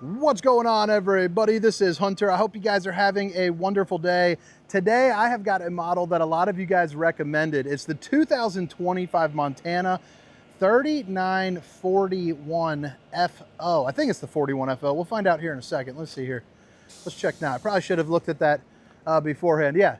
What's going on, everybody? This is Hunter. I hope you guys are having a wonderful day. Today I have got a model that a lot of you guys recommended. It's the 2025 Montana 3941FO. I think it's the 41FO. We'll find out here in a second. Let's see here. Let's check now. I probably should have looked at that beforehand. Yeah,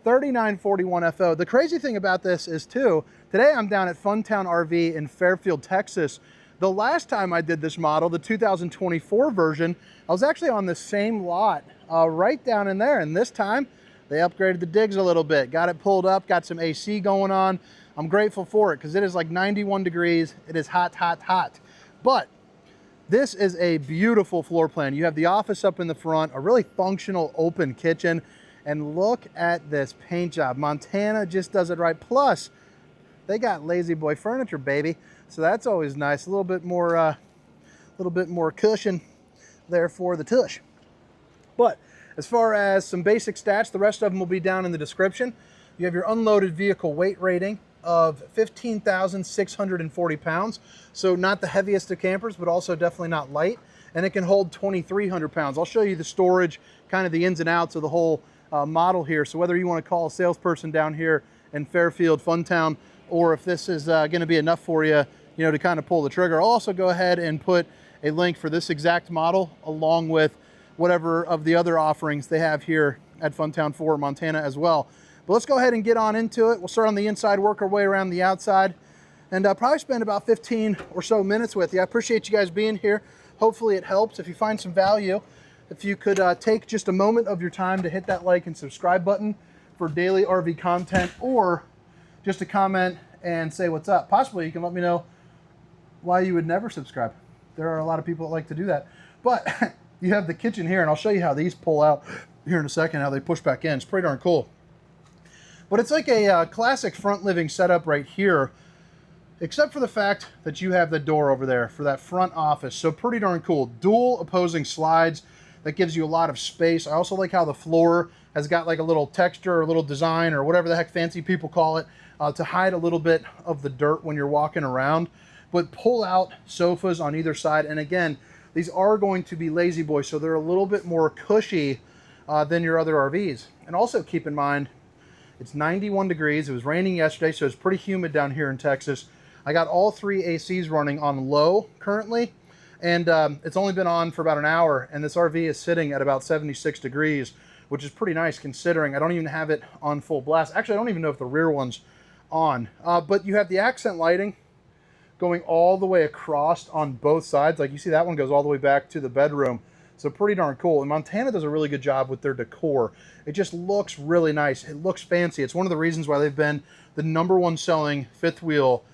3941FO. The crazy thing about this is too, today I'm down at Funtown RV in Fairfield, Texas. The last time I did this model, the 2024 version, I was actually on the same lot right down in there. And this time they upgraded the digs a little bit, got it pulled up, got some AC going on. I'm grateful for it because it is like 91 degrees. It is hot, hot, hot. But this is a beautiful floor plan. You have the office up in the front, a really functional open kitchen. And look at this paint job. Montana just does it right. Plus, they got lazy boy furniture, baby. So that's always nice. A little bit more cushion there for the tush. But as far as some basic stats, the rest of them will be down in the description. You have your unloaded vehicle weight rating of 15,640 pounds. So not the heaviest of campers, but also definitely not light. And it can hold 2,300 pounds. I'll show you the storage, kind of the ins and outs of the whole model here. So whether you want to call a salesperson down here in Fairfield, Funtown, or if this is going to be enough for you, to kind of pull the trigger. I'll also go ahead and put a link for this exact model along with whatever of the other offerings they have here at Funtown 4 Montana as well. But let's go ahead and get on into it. We'll start on the inside, work our way around the outside, and probably spend about 15 or so minutes with you. I appreciate you guys being here. Hopefully it helps. If you find some value, if you could take just a moment of your time to hit that like and subscribe button for daily RV content, or just a comment and say what's up. Possibly you can let me know why you would never subscribe. There are a lot of people that like to do that. But you have the kitchen here, and I'll show you how these pull out here in a second, how they push back in. It's pretty darn cool. But it's like a classic front living setup right here, except for the fact that you have the door over there for that front office. So pretty darn cool. Dual opposing slides. That gives you a lot of space. I also like how the floor has got like a little texture or a little design or whatever the heck fancy people call it to hide a little bit of the dirt when you're walking around. But pull out sofas on either side. And again, these are going to be lazy boy, so they're a little bit more cushy than your other RVs. And also keep in mind, it's 91 degrees. It was raining yesterday, so it's pretty humid down here in Texas. I got all three ACs running on low currently. And it's only been on for about an hour, and this RV is sitting at about 76 degrees, which is pretty nice considering I don't even have it on full blast. Actually, I don't even know if the rear one's on. But you have the accent lighting going all the way across on both sides. Like you see, that one goes all the way back to the bedroom. So pretty darn cool. And Montana does a really good job with their decor. It just looks really nice. It looks fancy. It's one of the reasons why they've been the #1 selling fifth wheel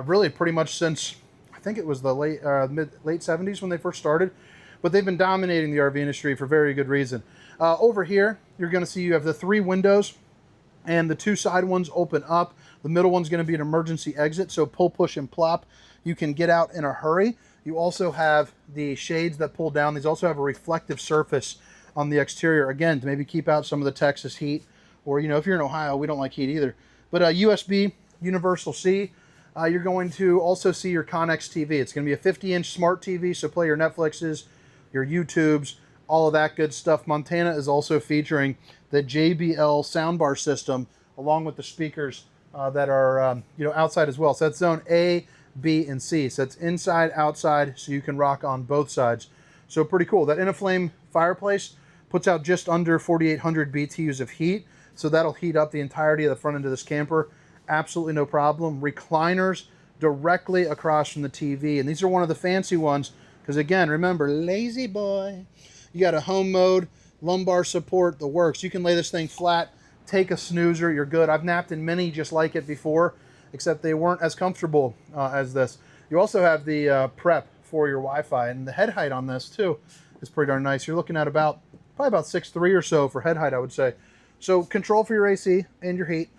really pretty much since, I think it was the late 70s when they first started. But they've been dominating the RV industry for very good reason. Over here, you're going to see you have the 3 windows, and the 2 side ones open up. The middle one's going to be an emergency exit, so pull, push, and plop. You can get out in a hurry. You also have the shades that pull down. These also have a reflective surface on the exterior, again, to maybe keep out some of the Texas heat. Or, if you're in Ohio, we don't like heat either. But USB, universal C. You're going to also see your Connex TV. It's going to be a 50-inch smart TV, so play your Netflixes, your YouTubes, all of that good stuff. Montana is also featuring the JBL soundbar system along with the speakers that are outside as well. So that's zone A, B, and C. So it's inside, outside, so you can rock on both sides. So pretty cool. That InnoFlame fireplace puts out just under 4,800 BTUs of heat. So that'll heat up the entirety of the front end of this camper. Absolutely no problem. Recliners directly across from the TV. And these are one of the fancy ones because, again, remember, lazy boy. You got a home mode, lumbar support, the works. You can lay this thing flat, take a snoozer, you're good. I've napped in many just like it before, except they weren't as comfortable as this. You also have the prep for your Wi-Fi, and the head height on this too is pretty darn nice. You're looking at probably about 6'3" or so for head height, I would say. So control for your AC and your heat.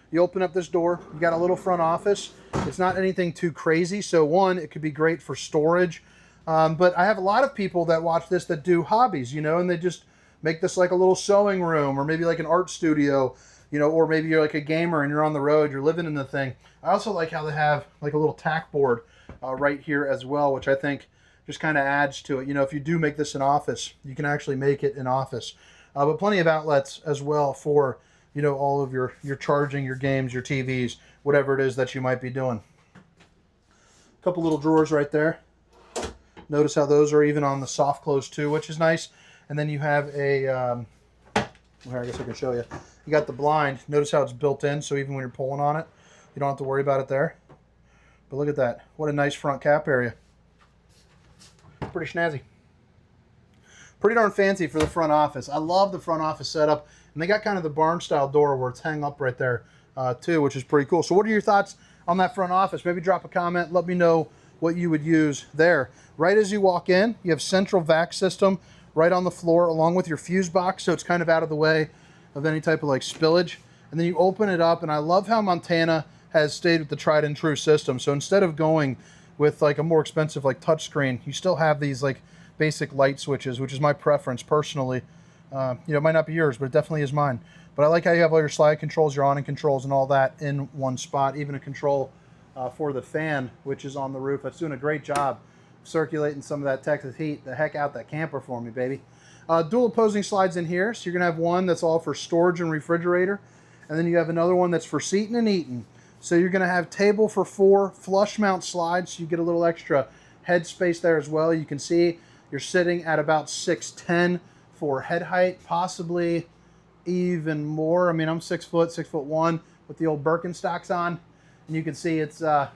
You open up this door, you got a little front office. It's not anything too crazy. So one, it could be great for storage. But I have a lot of people that watch this that do hobbies, and they just make this like a little sewing room or maybe like an art studio, or maybe you're like a gamer and you're on the road, you're living in the thing. I also like how they have like a little tack board right here as well, which I think just kind of adds to it. You know, if you do make this an office, you can actually make it an office. But plenty of outlets as well for, you know, all of your charging, your games, your TVs, whatever it is that you might be doing. A couple little drawers right there. Notice how those are even on the soft close too, which is nice. And then you have a, well, I guess I can show you. You got the blind. Notice how it's built in, so even when you're pulling on it, you don't have to worry about it there. But look at that. What a nice front cap area. Pretty snazzy. Pretty darn fancy for the front office. I love the front office setup. And they got kind of the barn style door where it's hung up right there too, which is pretty cool. So what are your thoughts on that front office? Maybe drop a comment. Let me know what you would use there. Right as you walk in, you have central vac system right on the floor along with your fuse box, so it's kind of out of the way of any type of like spillage. And then you open it up, and I love how Montana has stayed with the tried and true system. So instead of going with like a more expensive like touchscreen, you still have these like basic light switches, which is my preference personally. You know, it might not be yours, but it definitely is mine. But I like how you have all your slide controls, your awning controls, and all that in one spot. Even a control for the fan, which is on the roof. That's doing a great job circulating some of that Texas heat the heck out that camper for me, baby. Dual opposing slides in here. So you're going to have one that's all for storage and refrigerator. And then you have another one that's for seating and eating. So you're going to have table for 4 flush mount slides. So you get a little extra head space there as well. You can see you're sitting at about 6'10" for head height, possibly even more. I mean, I'm 6 foot, 6'1" with the old Birkenstocks on. And you can see it's got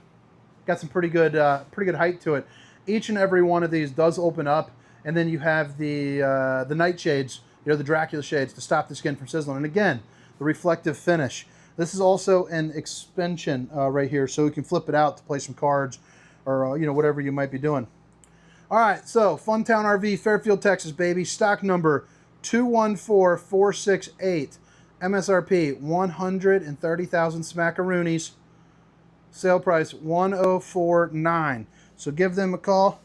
some pretty good height to it. Each and every one of these does open up, and then you have the night shades, you know, the Dracula shades to stop the skin from sizzling. And again, the reflective finish. This is also an expansion right here, so you can flip it out to play some cards or you know, whatever you might be doing. All right, so Funtown RV, Fairfield, Texas, baby. Stock number 214468. MSRP 130,000 smackaroonies. Sale price $104,900. So give them a call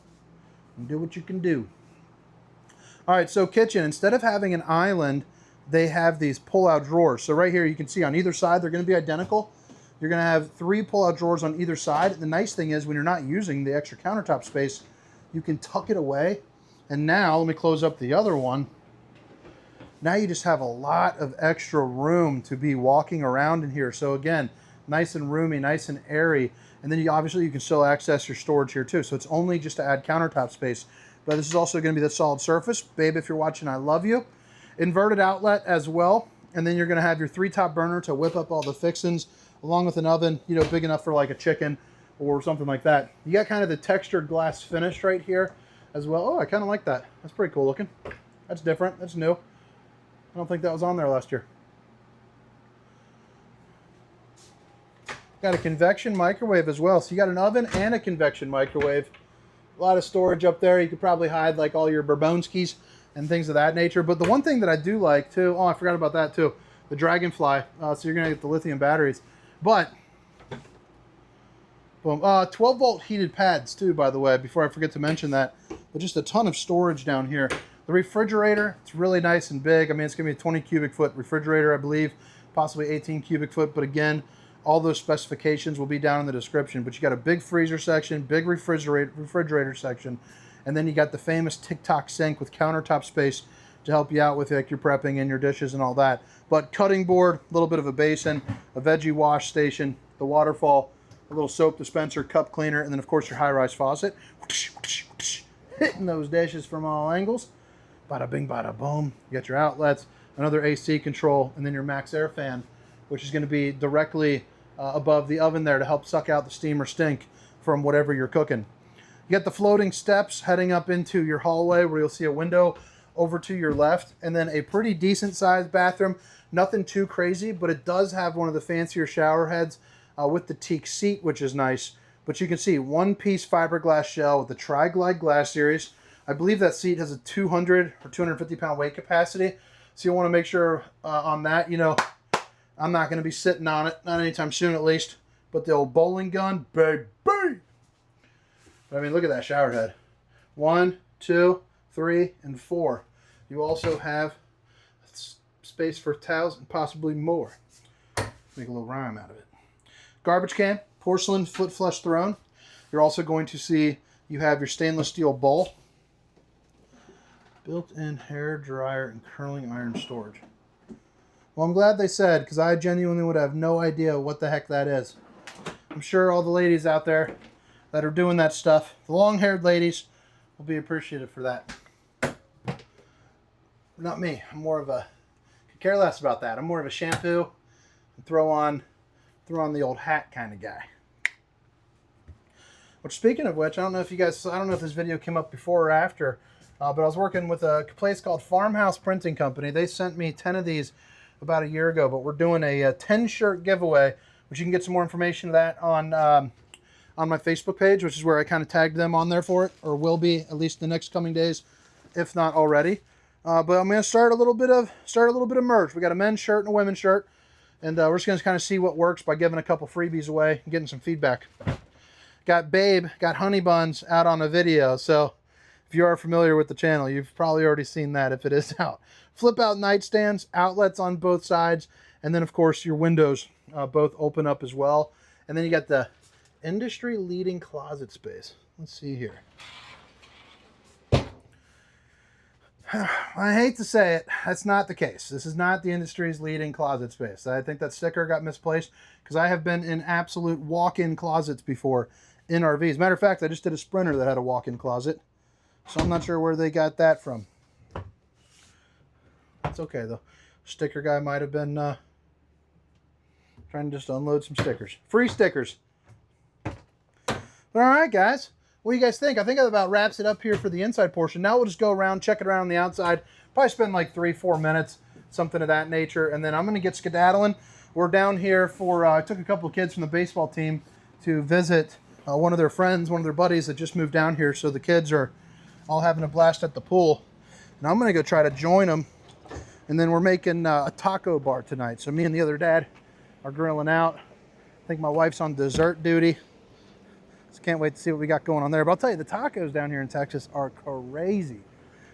and do what you can do. All right, so kitchen, instead of having an island, they have these pull-out drawers. So right here, you can see on either side, they're going to be identical. You're going to have 3 pull-out drawers on either side. The nice thing is when you're not using the extra countertop space, you can tuck it away. And now, let me close up the other one. Now you just have a lot of extra room to be walking around in here. So again, nice and roomy, nice and airy. And then you obviously you can still access your storage here too. So it's only just to add countertop space. But this is also going to be the solid surface. Babe, if you're watching, I love you. Inverted outlet as well. And then you're going to have your 3 top burner to whip up all the fixings, along with an oven, you know, big enough for like a chicken or something like that. You got kind of the textured glass finish right here as well. Oh, I kind of like that. That's pretty cool looking. That's different. That's new. I don't think that was on there last year. Got a convection microwave as well. So you got an oven and a convection microwave. A lot of storage up there. You could probably hide like all your Bourbonskis and things of that nature. But the one thing that I do like too, oh, I forgot about that too, the Dragonfly. So you're gonna get the lithium batteries. But, boom, 12 volt heated pads too, by the way, before I forget to mention that. But just a ton of storage down here. The refrigerator, it's really nice and big. I mean, it's gonna be a 20 cubic foot refrigerator, I believe, possibly 18 cubic foot. But again, all those specifications will be down in the description. But you got a big freezer section, big refrigerator section, and then you got the famous TikTok sink with countertop space to help you out with like your prepping and your dishes and all that. But cutting board, a little bit of a basin, a veggie wash station, the waterfall, a little soap dispenser, cup cleaner, and then of course your high-rise faucet. Hitting those dishes from all angles. Bada bing, bada boom. You got your outlets, another AC control, and then your max air fan, which is going to be directly above the oven there to help suck out the steam or stink from whatever you're cooking. You got the floating steps heading up into your hallway where you'll see a window over to your left, and then a pretty decent sized bathroom. Nothing too crazy, but it does have one of the fancier shower heads with the teak seat, which is nice. But you can see one-piece fiberglass shell with the Tri-Glide glass series. I believe that seat has a 200 or 250 pound weight capacity. So you'll want to make sure on that, you know, I'm not going to be sitting on it, not anytime soon at least. But the old bowling gun, baby. I mean, look at that shower head. 1, 2, 3, and 4. You also have space for towels and possibly more. Make a little rhyme out of it. Garbage can, porcelain foot flush throne. You're also going to see, You have your stainless steel bowl, built-in hair dryer and curling iron storage. Well, I'm glad they said, because I genuinely would have no idea what the heck that is. I'm sure all the ladies out there that are doing that stuff, the long-haired ladies, will be appreciative for that. Not me. I'm more of a, could care less about that. I'm more of a shampoo and throw on the old hat kind of guy. Which, speaking of which, I don't know if this video came up before or after, but I was working with a place called Farmhouse Printing Company. They sent me 10 of these about a year ago, but we're doing a 10 shirt giveaway, which you can get some more information of that on my Facebook page, which is where I kind of tagged them on there for it, or will be at least the next coming days, if not already. But I'm going to start a little bit of merch. We got a men's shirt and a women's shirt, and we're just going to kind of see what works by giving a couple freebies away and getting some feedback. Got Honey Buns out on a video, so if you are familiar with the channel, you've probably already seen that if it is out. Flip out nightstands, outlets on both sides, and then of course your windows both open up as well. And then you got the industry leading closet space. Let's see here. I hate to say it, that's not the case. This is not the industry's leading closet space. I think that sticker got misplaced because I have been in absolute walk-in closets before in RVs. Matter of fact, I just did a Sprinter that had a walk-in closet, so I'm not sure where they got that from. It's okay though. Sticker guy might have been trying to just unload some stickers. Free stickers. But all right, guys. What do you guys think? I think that about wraps it up here for the inside portion. Now we'll just go around, check it around on the outside. Probably spend like 3-4 minutes, something of that nature. And then I'm going to get skedaddling. We're down here for, I took a couple of kids from the baseball team to visit one of their friends, one of their buddies that just moved down here. So the kids are all having a blast at the pool. And I'm going to go try to join them. And then we're making a taco bar tonight. So me and the other dad are grilling out. I think my wife's on dessert duty. Just can't wait to see what we got going on there. But I'll tell you, the tacos down here in Texas are crazy.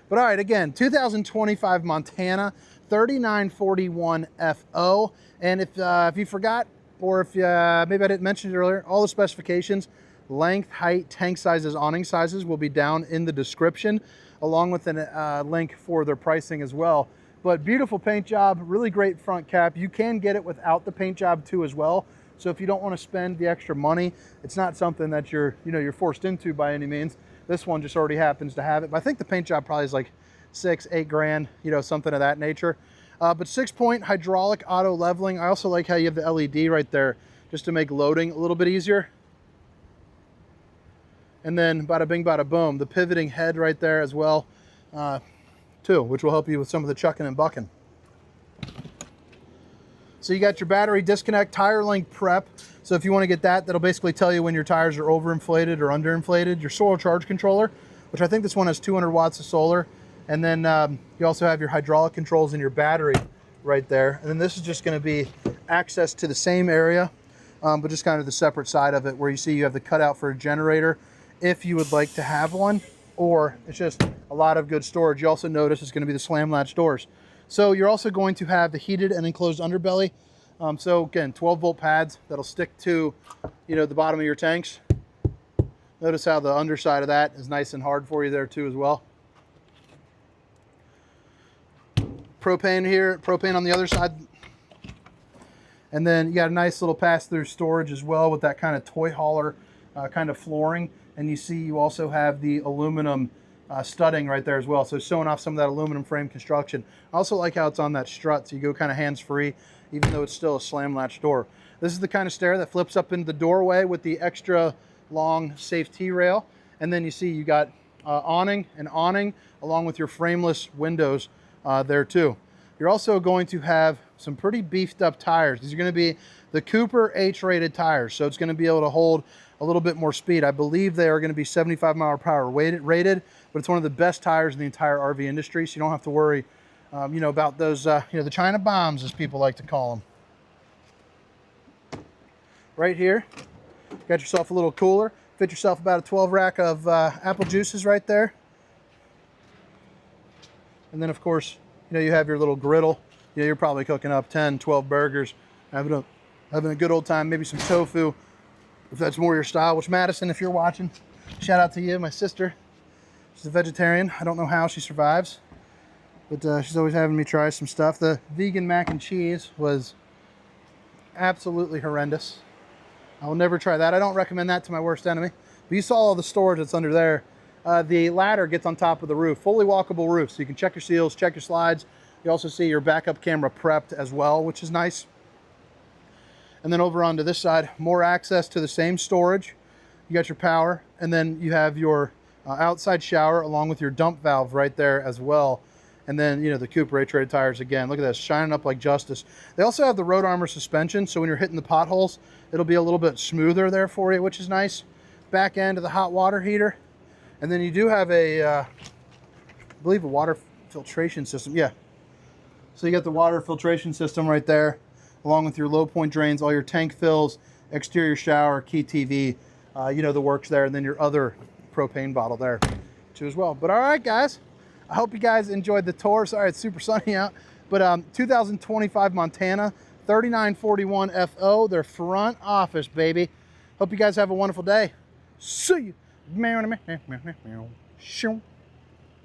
But all right, again, 2025 Montana, 3941 FO. And if you forgot, or if maybe I didn't mention it earlier, all the specifications, length, height, tank sizes, awning sizes will be down in the description, along with a link for their pricing as well. But beautiful paint job, really great front cap. You can get it without the paint job too as well. So if you don't want to spend the extra money, it's not something that you're forced into by any means. This one just already happens to have it. But I think the paint job probably is like $6-8 grand, something of that nature. But 6-point hydraulic auto leveling. I also like how you have the LED right there just to make loading a little bit easier. And then bada bing, bada boom, the pivoting head right there as well, too, which will help you with some of the chucking and bucking. So you got your battery disconnect, tire length prep. So if you want to get that, that'll basically tell you when your tires are overinflated or underinflated. Your solar charge controller, which I think this one has 200 watts of solar. And then you also have your hydraulic controls and your battery right there. And then this is just going to be access to the same area, but just kind of the separate side of it, where you see you have the cutout for a generator if you would like to have one, or it's just a lot of good storage. You also notice it's going to be the slam latch doors. So you're also going to have the heated and enclosed underbelly. So again, 12-volt pads that'll stick to, the bottom of your tanks. Notice how the underside of that is nice and hard for you there too as well. Propane here, propane on the other side. And then you got a nice little pass-through storage as well with that kind of toy hauler kind of flooring. And you see you also have the aluminum studding right there as well, so showing off some of that aluminum frame construction. I also like how it's on that strut, so you go kind of hands-free, even though it's still a slam latch door. This is the kind of stair that flips up into the doorway with the extra long safe T-rail, and then you see you got awning along with your frameless windows there too. You're also going to have some pretty beefed up tires. These are going to be the Cooper H-rated tires, so it's going to be able to hold a little bit more speed. I believe they are going to be 75 mile/hour rated, but it's one of the best tires in the entire RV industry, so you don't have to worry, about those, the China bombs, as people like to call them. Right here, got yourself a little cooler. Fit yourself about a 12 rack of apple juices right there. And then, of course, you have your little griddle. You're probably cooking up 10, 12 burgers, having a good old time, maybe some tofu, if that's more your style. Which, Madison, if you're watching, Shout out to you, my sister. She's a vegetarian. I don't know how she survives, but she's always having me try some stuff. The vegan mac and cheese was absolutely horrendous. I will never try that. I don't recommend that to my worst enemy. But you saw all the storage that's under there. The ladder gets on top of the roof, fully walkable roof, so you can check your seals, check your slides. You also see your backup camera prepped as well, which is nice. And then over onto this side, more access to the same storage. You got your power, and then you have your outside shower along with your dump valve right there as well. And then, you know, the Coupe race-rated tires again. Look at this, shining up like justice. They also have the road armor suspension, so when you're hitting the potholes, it'll be a little bit smoother there for you, which is nice. Back end of the hot water heater. And then you do have a, I believe a water filtration system. Yeah. So you got the water filtration system right there, along with your low point drains, all your tank fills, exterior shower, key TV, you know, the works there, and then your other propane bottle there too as well. But all right, guys, I hope you guys enjoyed the tour. Sorry, it's super sunny out, but 2025 Montana 3941 FO, their front office, baby. Hope you guys have a wonderful day. See you.